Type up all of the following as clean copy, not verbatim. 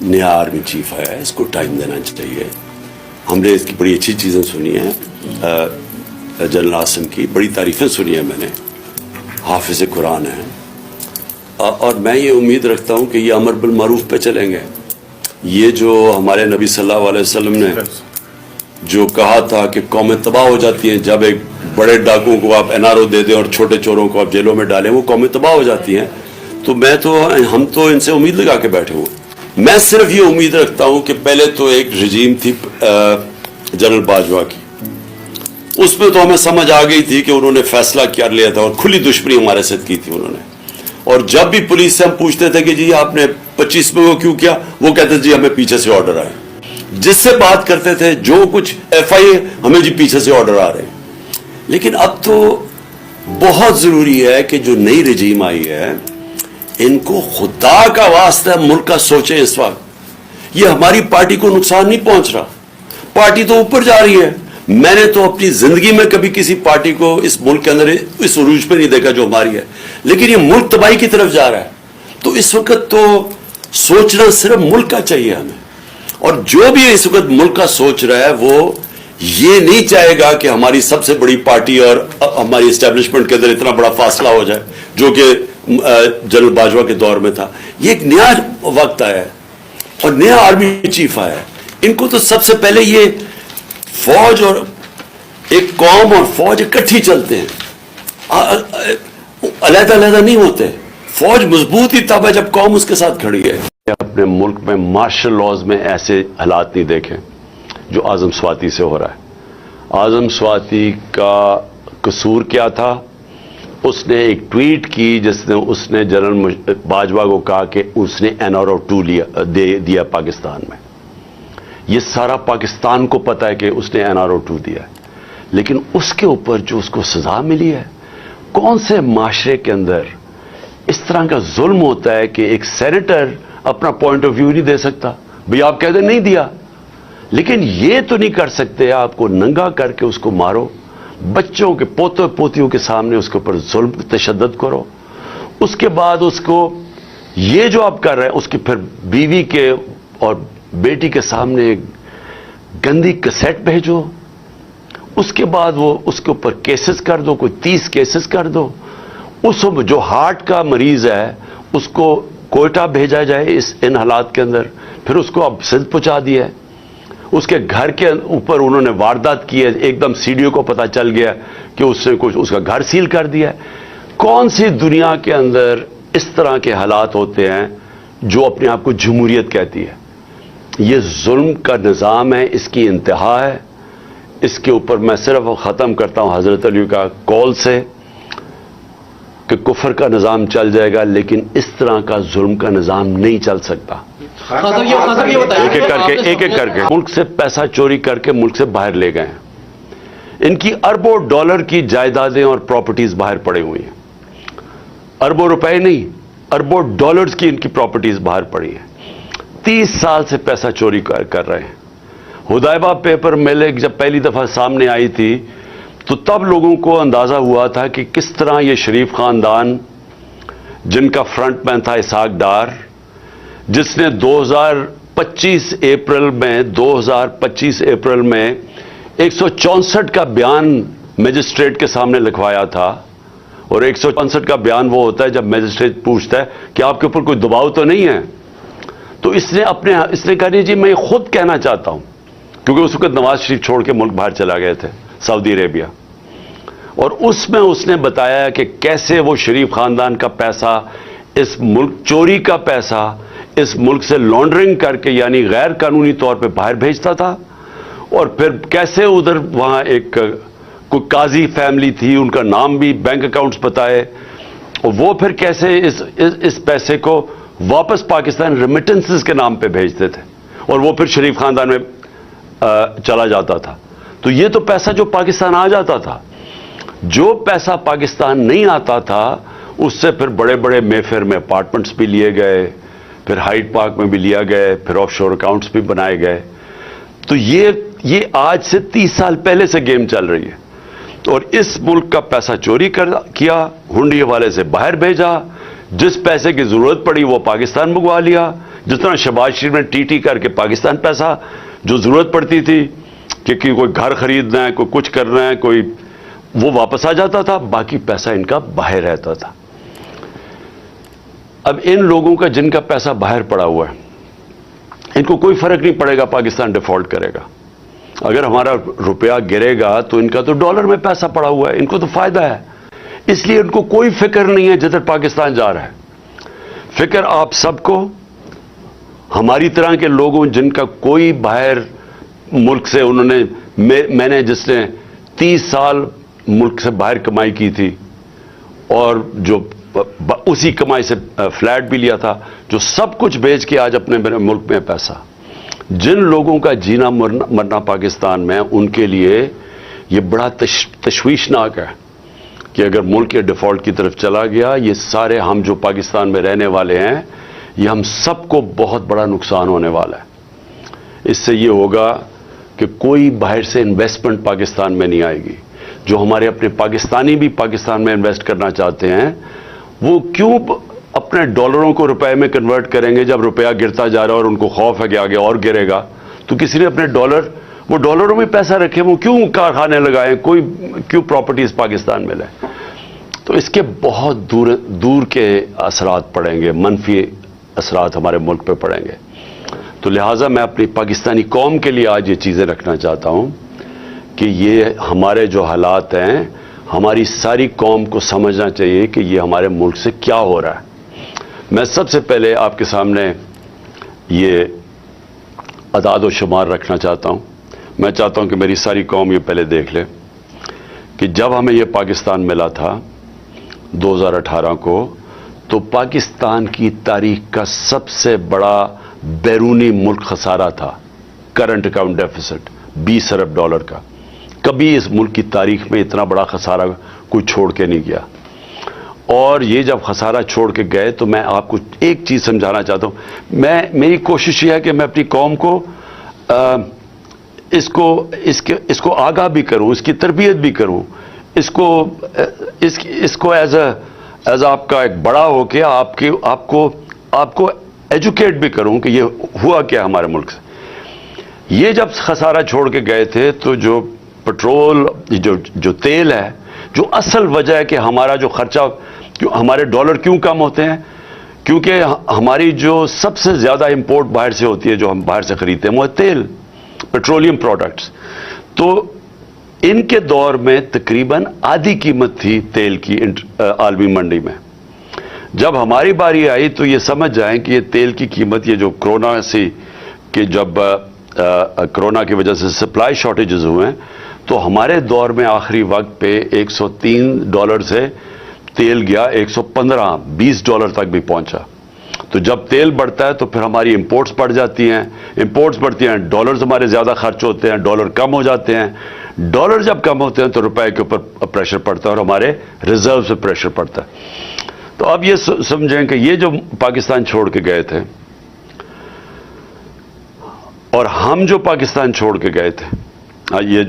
نیا army chief آیا ہے، اس کو ٹائم دینا چاہیے. ہم نے اس کی بڑی اچھی چیزیں سنی ہیں، جنرل عاصم کی بڑی تعریفیں سنی ہیں میں نے، حافظ قرآن ہیں، اور میں یہ امید رکھتا ہوں کہ یہ امر بالمعروف پہ چلیں گے. یہ جو ہمارے نبی صلی اللہ علیہ وسلم نے جو کہا تھا کہ قومیں تباہ ہو جاتی ہیں جب ایک بڑے ڈاکوؤں کو آپ NRO دے دیں اور چھوٹے چوروں کو آپ جیلوں میں ڈالیں، وہ قومیں تباہ ہو جاتی ہیں. تو ہم تو ان سے امید لگا کے بیٹھے ہوئے. میں صرف یہ امید رکھتا ہوں کہ پہلے تو ایک رجیم تھی جنرل باجوہ کی، اس میں تو ہمیں سمجھ آ گئی تھی کہ انہوں نے فیصلہ کیا لیا تھا اور کھلی دشمنی ہمارے ساتھ کی تھی انہوں نے. اور جب بھی پولیس سے ہم پوچھتے تھے کہ جی آپ نے 25 میں وہ کیوں کیا، وہ کہتے تھے جی ہمیں پیچھے سے آرڈر آئے. جس سے بات کرتے تھے جو کچھ FIA ہمیں جی پیچھے سے آرڈر آ رہے ہیں. لیکن اب تو بہت ضروری ہے کہ جو نئی رجیم آئی ہے ان کو خدا کا واسطہ ملک کا سوچیں. اس وقت یہ ہماری پارٹی کو نقصان نہیں پہنچ رہا، پارٹی تو اوپر جا رہی ہے. میں نے تو اپنی زندگی میں کبھی کسی پارٹی کو اس ملک کے اندر اس عروج پہ نہیں دیکھا جو ہماری ہے، لیکن یہ ملک تباہی کی طرف جا رہا ہے. تو اس وقت تو سوچنا صرف ملک کا چاہیے ہمیں، اور جو بھی اس وقت ملک کا سوچ رہا ہے وہ یہ نہیں چاہے گا کہ ہماری سب سے بڑی پارٹی اور ہماری اسٹیبلشمنٹ کے اندر اتنا بڑا فاصلہ ہو جائے جو کہ جنرل باجوہ کے دور میں تھا. یہ ایک نیا وقت آیا ہے اور نیا آرمی چیف آیا ہے. ان کو تو سب سے پہلے یہ فوج اور ایک قوم اور فوج اکٹھی چلتے ہیں، علیحدہ علیحدہ نہیں ہوتے. فوج مضبوط ہی تب ہے جب قوم اس کے ساتھ کھڑی ہے. اپنے ملک میں مارشل لاز میں ایسے حالات نہیں دیکھے جو اعظم سواتی سے ہو رہا ہے. اعظم سواتی کا قصور کیا تھا؟ اس نے ایک ٹویٹ کی جس نے اس نے جنرل باجوہ کو کہا کہ اس نے NRO 2 دیا پاکستان میں. یہ سارا پاکستان کو پتا ہے کہ اس نے NRO 2 دیا ہے، لیکن اس کے اوپر جو اس کو سزا ملی ہے، کون سے معاشرے کے اندر اس طرح کا ظلم ہوتا ہے کہ ایک سینیٹر اپنا پوائنٹ آف ویو نہیں دے سکتا؟ بھئی آپ کہتے نہیں دیا، لیکن یہ تو نہیں کر سکتے آپ کو ننگا کر کے اس کو مارو، بچوں کے پوتوں پوتیوں کے سامنے اس کے اوپر ظلم تشدد کرو، اس کے بعد اس کو یہ جو آپ کر رہے ہیں اس کی پھر بیوی کے اور بیٹی کے سامنے گندی کیسٹ بھیجو، اس کے بعد وہ اس کے اوپر کیسز کر دو، کوئی 30 کیسز کر دو. اس جو ہارٹ کا مریض ہے اس کو کوئٹہ بھیجا جائے ان حالات کے اندر، پھر اس کو اب سندھ پہنچا دیا ہے. اس کے گھر کے اوپر انہوں نے واردات کی ہے، ایک دم CDO کو پتہ چل گیا کہ اس نے کچھ اس کا گھر سیل کر دیا ہے. کون سی دنیا کے اندر اس طرح کے حالات ہوتے ہیں جو اپنے آپ کو جمہوریت کہتی ہے؟ یہ ظلم کا نظام ہے، اس کی انتہا ہے. اس کے اوپر میں صرف ختم کرتا ہوں حضرت علی کا قول سے کہ کفر کا نظام چل جائے گا لیکن اس طرح کا ظلم کا نظام نہیں چل سکتا. ایک ایک کر کے ملک سے پیسہ چوری کر کے ملک سے باہر لے گئے ہیں. ان کی اربوں ڈالر کی جائیدادیں اور پراپرٹیز باہر پڑے ہوئی ہیں. اربوں روپے نہیں، اربوں ڈالرز کی ان کی پراپرٹیز باہر پڑی ہیں. 30 سال سے پیسہ چوری کر رہے ہیں. حدیبہ پیپر مل جب پہلی دفعہ سامنے آئی تھی تو تب لوگوں کو اندازہ ہوا تھا کہ کس طرح یہ شریف خاندان جن کا فرنٹ مین تھا اسحاق ڈار، جس نے 2025 اپریل میں 164 کا بیان میجسٹریٹ کے سامنے لکھوایا تھا. اور 164 کا بیان وہ ہوتا ہے جب میجسٹریٹ پوچھتا ہے کہ آپ کے اوپر کوئی دباؤ تو نہیں ہے، تو اس نے کہا نہیں جی میں خود کہنا چاہتا ہوں، کیونکہ اس وقت نواز شریف چھوڑ کے ملک باہر چلا گئے تھے سعودی عربیہ. اور اس میں اس نے بتایا کہ کیسے وہ شریف خاندان کا پیسہ، اس ملک چوری کا پیسہ اس ملک سے لانڈرنگ کر کے یعنی غیر قانونی طور پہ باہر بھیجتا تھا. اور پھر کیسے ادھر وہاں ایک کوئی قاضی فیملی تھی، ان کا نام بھی بینک اکاؤنٹس بتائے، اور وہ پھر کیسے اس پیسے کو واپس پاکستان ریمیٹنسز کے نام پہ بھیجتے تھے اور وہ پھر شریف خاندان میں چلا جاتا تھا. تو یہ تو پیسہ جو پاکستان آ جاتا تھا. جو پیسہ پاکستان نہیں آتا تھا اس سے پھر بڑے بڑے میفیئر میں اپارٹمنٹس بھی لیے گئے، پھر ہائیڈ پارک میں بھی لیا گئے، پھر آف شور اکاؤنٹس بھی بنائے گئے. تو یہ آج سے 30 سال پہلے سے گیم چل رہی ہے. اور اس ملک کا پیسہ چوری کیا، ہنڈی حوالے سے باہر بھیجا، جس پیسے کی ضرورت پڑی وہ پاکستان منگوا لیا جتنا شہباز شریف نے ٹی کر کے پاکستان پیسہ جو ضرورت پڑتی تھی کہ کوئی گھر خریدنا ہے، کوئی کچھ کرنا ہے، کوئی وہ واپس آ جاتا تھا، باقی پیسہ ان کا باہر رہتا تھا۔ اب ان لوگوں کا جن کا پیسہ باہر پڑا ہوا ہے، ان کو کوئی فرق نہیں پڑے گا پاکستان ڈیفالٹ کرے گا۔ اگر ہمارا روپیہ گرے گا تو ان کا تو ڈالر میں پیسہ پڑا ہوا ہے، ان کو تو فائدہ ہے، اس لیے ان کو کوئی فکر نہیں ہے جدھر پاکستان جا رہا ہے۔ فکر آپ سب کو، ہماری طرح کے لوگوں جن کا کوئی باہر ملک سے انہوں نے، میں نے جس نے 30 سال ملک سے باہر کمائی کی تھی اور جو اسی کمائی سے فلیٹ بھی لیا تھا، جو سب کچھ بیچ کے آج اپنے ملک میں پیسہ، جن لوگوں کا جینا مرنا پاکستان میں، ان کے لیے یہ بڑا تشویشناک ہے کہ اگر ملک یہ ڈیفالٹ کی طرف چلا گیا، یہ سارے ہم جو پاکستان میں رہنے والے ہیں، یہ ہم سب کو بہت بڑا نقصان ہونے والا ہے۔ اس سے یہ ہوگا کہ کوئی باہر سے انویسٹمنٹ پاکستان میں نہیں آئے گی۔ جو ہمارے اپنے پاکستانی بھی پاکستان میں انویسٹ کرنا چاہتے ہیں، وہ کیوں اپنے ڈالروں کو روپے میں کنورٹ کریں گے جب روپیہ گرتا جا رہا ہے اور ان کو خوف ہے کہ آگے اور گرے گا؟ تو کسی نے اپنے وہ ڈالروں میں پیسہ رکھے، وہ کیوں کارخانے لگائیں، کوئی کیوں پراپرٹیز پاکستان میں لیں؟ تو اس کے بہت دور کے اثرات پڑیں گے، منفی اثرات ہمارے ملک پہ پڑیں گے۔ تو لہٰذا میں اپنی پاکستانی قوم کے لیے آج یہ چیزیں رکھنا چاہتا ہوں کہ یہ ہمارے جو حالات ہیں، ہماری ساری قوم کو سمجھنا چاہیے کہ یہ ہمارے ملک سے کیا ہو رہا ہے۔ میں سب سے پہلے آپ کے سامنے یہ اعداد و شمار رکھنا چاہتا ہوں۔ میں چاہتا ہوں کہ میری ساری قوم یہ پہلے دیکھ لے کہ جب ہمیں یہ پاکستان ملا تھا 2018 کو، تو پاکستان کی تاریخ کا سب سے بڑا بیرونی ملک خسارہ تھا، کرنٹ اکاؤنٹ ڈیفیسٹ 20 ارب ڈالر کا۔ کبھی اس ملک کی تاریخ میں اتنا بڑا خسارہ کوئی چھوڑ کے نہیں گیا۔ اور یہ جب خسارہ چھوڑ کے گئے تو میں آپ کو ایک چیز سمجھانا چاہتا ہوں، میری کوشش یہ ہے کہ میں اپنی قوم کو اس کو آگاہ بھی کروں، اس کی تربیت بھی کروں، اس کو ایز آپ کا ایک بڑا ہو کے آپ کو ایجوکیٹ بھی کروں کہ یہ ہوا کیا ہمارے ملک سے۔ یہ جب خسارہ چھوڑ کے گئے تھے تو جو پٹرول، جو تیل ہے، جو اصل وجہ ہے کہ ہمارا جو خرچہ، ہمارے ڈالر کیوں کم ہوتے ہیں، کیونکہ ہماری جو سب سے زیادہ امپورٹ باہر سے ہوتی ہے، جو ہم باہر سے خریدتے ہیں، وہ ہے تیل، پیٹرولیم پروڈکٹس۔ تو ان کے دور میں تقریباً آدھی قیمت تھی تیل کی عالمی منڈی میں۔ جب ہماری باری آئی تو یہ سمجھ جائیں کہ یہ تیل کی قیمت، یہ جو کرونا سے کہ جب کرونا کی وجہ سے سپلائی شارٹیجز ہوئے ہیں، تو ہمارے دور میں آخری وقت پہ $103 سے تیل گیا 115، $20 تک بھی پہنچا۔ تو جب تیل بڑھتا ہے تو پھر ہماری امپورٹس بڑھ جاتی ہیں، امپورٹس بڑھتی ہیں، ڈالرز ہمارے زیادہ خرچ ہوتے ہیں، ڈالر کم ہو جاتے ہیں، ڈالر جب کم ہوتے ہیں تو روپے کے اوپر پریشر پڑتا ہے اور ہمارے ریزرو سے پریشر پڑتا ہے۔ تو اب یہ سمجھیں کہ یہ جو پاکستان چھوڑ کے گئے تھے اور ہم جو پاکستان چھوڑ کے گئے تھے، یہ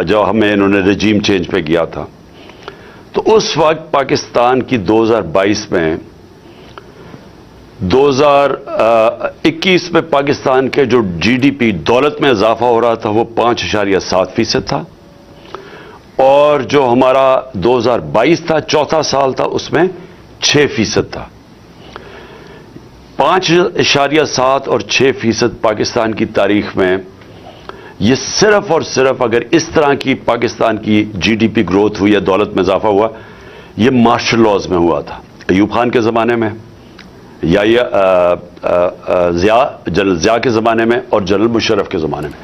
جو ہمیں انہوں نے رجیم چینج پہ کیا تھا، تو اس وقت پاکستان کی 2022 میں 2021 میں پاکستان کے جو جی ڈی پی دولت میں اضافہ ہو رہا تھا وہ 5.7% تھا، اور جو ہمارا 2022 تھا، چوتھا سال تھا، اس میں 6% تھا۔ 5.7 اور 6% پاکستان کی تاریخ میں، یہ صرف اور صرف اگر اس طرح کی پاکستان کی جی ڈی پی گروتھ ہوئی یا دولت میں اضافہ ہوا، یہ مارشل لاز میں ہوا تھا، ایوب خان کے زمانے میں، یا جنرل ضیاء کے زمانے میں اور جنرل مشرف کے زمانے میں۔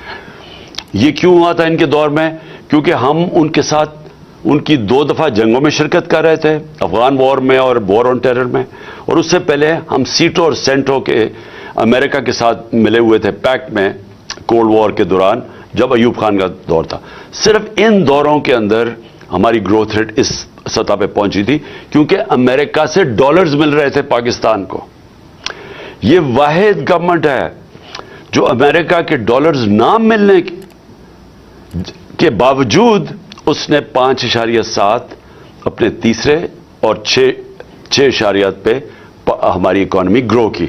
یہ کیوں ہوا تھا ان کے دور میں؟ کیونکہ ہم ان کے ساتھ ان کی 2 دفعہ جنگوں میں شرکت کر رہے تھے، افغان وار میں اور وار آن ٹیرر میں، اور اس سے پہلے ہم سیٹو اور سینٹو کے امریکہ کے ساتھ ملے ہوئے تھے پیکٹ میں کولڈ وار کے دوران، جب ایوب خان کا دور تھا۔ صرف ان دوروں کے اندر ہماری گروتھ ریٹ اس سطح پہ پہنچی تھی کیونکہ امریکہ سے ڈالرز مل رہے تھے پاکستان کو۔ یہ واحد گورنمنٹ ہے جو امریکہ کے ڈالرز نہ ملنے کے باوجود اس نے 5.7 اپنے تیسرے اور 6 اشاریات پہ ہماری اکانومی گرو کی۔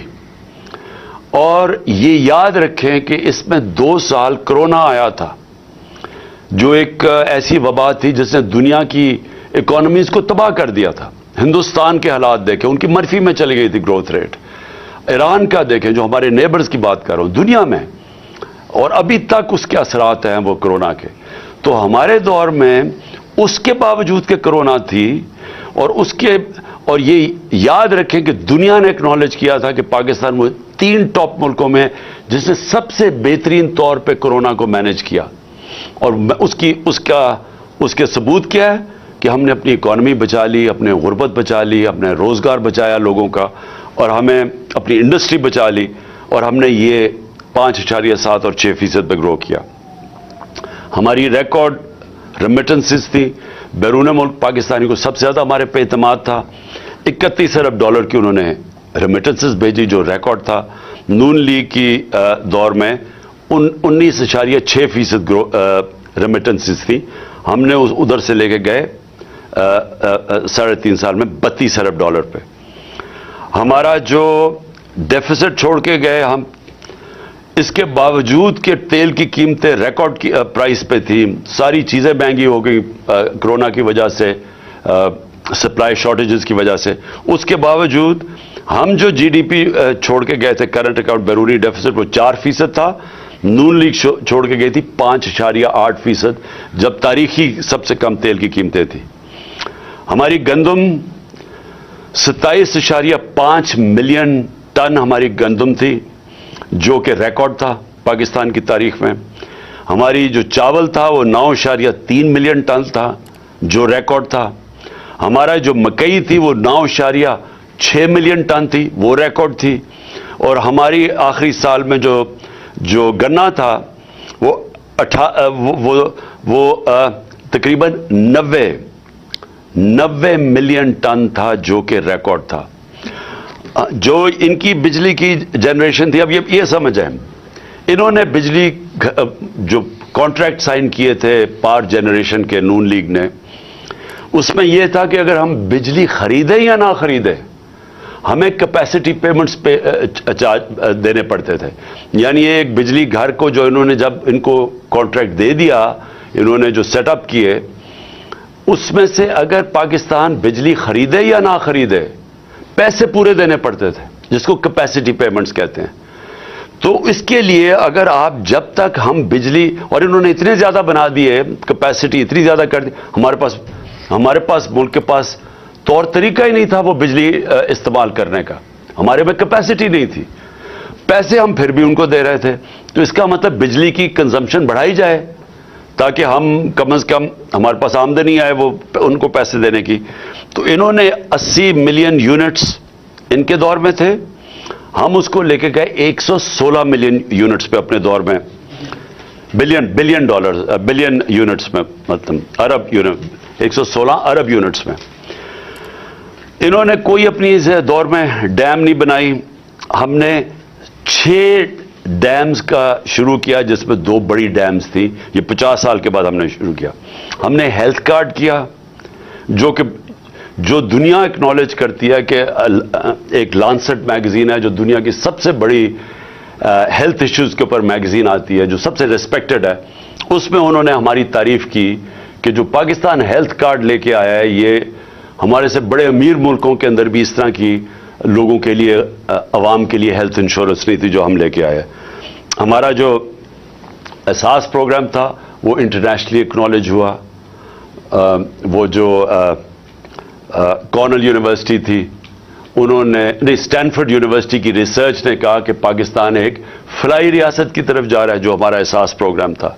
اور یہ یاد رکھیں کہ اس میں 2 سال کرونا آیا تھا جو ایک ایسی وبا تھی جس نے دنیا کی اکانومیز کو تباہ کر دیا تھا. ہندوستان کے حالات دیکھیں, ان کی مرفی میں چلی گئی تھی گروتھ ریٹ. ایران کا دیکھیں, جو ہمارے نیبرز کی بات کر رہا ہوں دنیا میں, اور ابھی تک اس کے اثرات ہیں وہ کرونا کے. تو ہمارے دور میں اس کے باوجود کہ کرونا تھی اور یہ یاد رکھیں کہ دنیا نے ایکنالج کیا تھا کہ پاکستان وہ 3 ٹاپ ملکوں میں جس نے سب سے بہترین طور پہ کرونا کو مینج کیا. اور اس کے ثبوت کیا ہے کہ ہم نے اپنی اکانومی بچا لی, اپنے غربت بچا لی, اپنے روزگار بچایا لوگوں کا, اور ہمیں اپنی انڈسٹری بچا لی, اور ہم نے یہ 5.7 اور 6% پہ گرو کیا. ہماری ریکارڈ ریمیٹنسز تھی بیرون ملک. پاکستانی کو سب سے زیادہ ہمارے پہ اعتماد تھا. 31 ارب ڈالر کی انہوں نے ریمیٹنسز بھیجی جو ریکارڈ تھا. نون لیگ کی دور میں 19.6% ریمیٹنسز تھی. ہم نے ادھر سے لے کے گئے 3.5 سال میں 32 ارب ڈالر پہ. ہمارا جو ڈیفیسٹ چھوڑ کے گئے ہم, اس کے باوجود کہ تیل کی قیمتیں ریکارڈ کی پرائس پہ تھی, ساری چیزیں مہنگی ہو گئی کرونا کی وجہ سے, سپلائی شارٹیجز کی وجہ سے, اس کے باوجود ہم جو جی ڈی پی چھوڑ کے گئے تھے کرنٹ اکاؤنٹ بیرونی ڈیفیسٹ وہ 4% تھا. نون لیگ چھوڑ کے گئی تھی 5.8%, جب تاریخی سب سے کم تیل کی قیمتیں تھیں. ہماری گندم 27.5 ملین ٹن ہماری گندم تھی جو کہ ریکارڈ تھا پاکستان کی تاریخ میں. ہماری جو چاول تھا وہ 9.3 ملین ٹن تھا جو ریکارڈ تھا. ہمارا جو مکئی تھی وہ 9.6 ملین ٹن تھی, وہ ریکارڈ تھی. اور ہماری آخری سال میں جو گنا تھا وہ تقریباً 90 ملین ٹن تھا جو کہ ریکارڈ تھا. جو ان کی بجلی کی جنریشن تھی, اب یہ سمجھیں, انہوں نے بجلی جو کانٹریکٹ سائن کیے تھے پاور جنریشن کے نون لیگ نے, اس میں یہ تھا کہ اگر ہم بجلی خریدیں یا نہ خریدیں ہمیں کیپیسٹی پیمنٹس پہ دینے پڑتے تھے. یعنی ایک بجلی گھر کو جو انہوں نے جب ان کو کانٹریکٹ دے دیا, انہوں نے جو سیٹ اپ کیے, اس میں سے اگر پاکستان بجلی خریدے یا نہ خریدے پیسے پورے دینے پڑتے تھے, جس کو کیپیسٹی پیمنٹس کہتے ہیں. تو اس کے لیے اگر آپ جب تک ہم بجلی, اور انہوں نے اتنے زیادہ بنا دیے, کیپیسٹی اتنی زیادہ کر دی, ہمارے پاس ملک کے پاس طور طریقہ ہی نہیں تھا وہ بجلی استعمال کرنے کا. ہمارے میں کیپیسٹی نہیں تھی, پیسے ہم پھر بھی ان کو دے رہے تھے. تو اس کا مطلب بجلی کی کنزمپشن بڑھائی جائے تاکہ ہم کم از کم ہمارے پاس آمدنی آئے وہ ان کو پیسے دینے کی. تو انہوں نے 80 ملین یونٹس ان کے دور میں تھے, ہم اس کو لے کے گئے 116 ملین یونٹس پہ اپنے دور میں. بلین یونٹس میں, مطلب ارب یونٹ, 116 ارب یونٹس میں. انہوں نے کوئی اپنی اس دور میں ڈیم نہیں بنائی. ہم نے 6 ڈیمز کا شروع کیا جس میں 2 بڑی ڈیمز تھی. یہ 50 سال کے بعد ہم نے شروع کیا. ہم نے ہیلتھ کارڈ کیا جو دنیا اکنالج کرتی ہے کہ ایک لانسٹ میگزین ہے جو دنیا کی سب سے بڑی ہیلتھ ایشوز کے اوپر میگزین آتی ہے, جو سب سے ریسپیکٹڈ ہے. اس میں انہوں نے ہماری تعریف کی کہ جو پاکستان ہیلتھ کارڈ لے کے آیا ہے یہ ہمارے سے بڑے امیر ملکوں کے اندر بھی اس طرح کی لوگوں کے لیے, عوام کے لیے ہیلتھ انشورنس نہیں تھی جو ہم لے کے آئے. ہمارا جو احساس پروگرام تھا وہ انٹرنیشنلی اکنالج ہوا. وہ جو کارنل یونیورسٹی تھی, انہوں نے اسٹینفورڈ یونیورسٹی کی ریسرچ نے کہا کہ پاکستان ایک فلاحی ریاست کی طرف جا رہا ہے, جو ہمارا احساس پروگرام تھا.